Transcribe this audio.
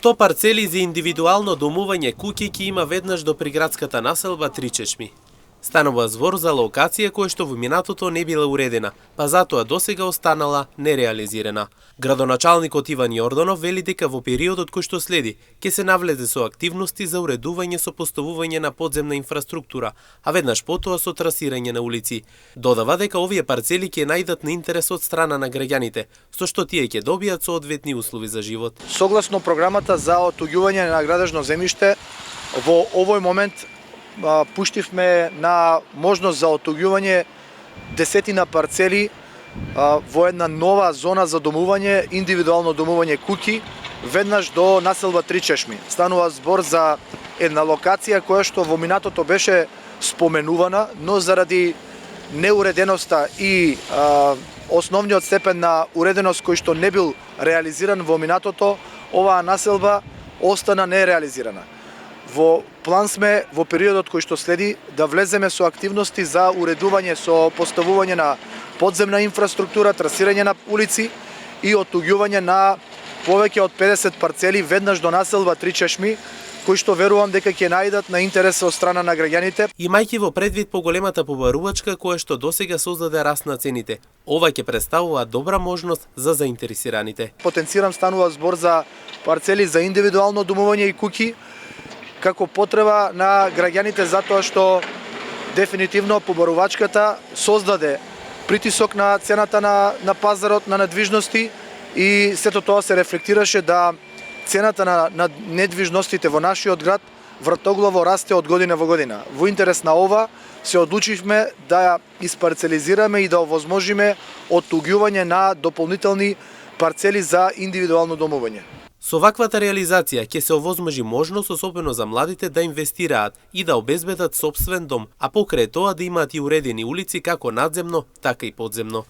100 парцели за индивидуално домување куќи ќе има веднаш до приградската населба Тричешми. Станува збор за локација која што во минатото не била уредена, па затоа досега останала нереализирана. Градоначалникот Иван Јорданов вели дека во периодот кој што следи ќе се навлезе со активности за уредување со поставување на подземна инфраструктура, а веднаш потоа со трасирање на улици. Додава дека овие парцели ќе најдат на интерес од страна на граѓаните, со што тие ќе добијат соодветни услови за живот. Согласно програмата за отуѓување на градежно земјиште, во овој момент пуштивме на можност за отуѓување десетина парцели во една нова зона за домување, индивидуално домување куќи, веднаш до населба Тричешми. Станува збор за една локација која што во минатото беше споменувана, но заради неуреденоста и основниот степен на уреденост кој што не бил реализиран во минатото, оваа населба остана нереализирана. Во план сме во периодот кој што следи да влеземе со активности за уредување со поставување на подземна инфраструктура, трасирање на улици и отуѓување на повеќе од 50 парцели веднаш до населба Тричешми, кои што верувам дека ќе најдат на интерес од страна на граѓаните. Имајќи во предвид поголемата побарувачка која што досега создаде раст на цените, ова ќе представува добра можност за заинтересираните. Потенцирам станува збор за парцели за индивидуално домување и куќи, како потреба на граѓаните затоа што дефинитивно побарувачката создаде притисок на цената на пазарот на недвижности и сето тоа се рефлектираше да цената на недвижностите во нашиот град вратоглаво расте од година во година. Во интерес на ова се одлучивме да испарцелизираме и да овозможиме оттуѓување на дополнителни парцели за индивидуално домување. Со ваквата реализација ќе се овозможи можност особено за младите да инвестираат и да обезбедат сопствен дом, а покрај тоа да имаат и уредени улици како надземно, така и подземно.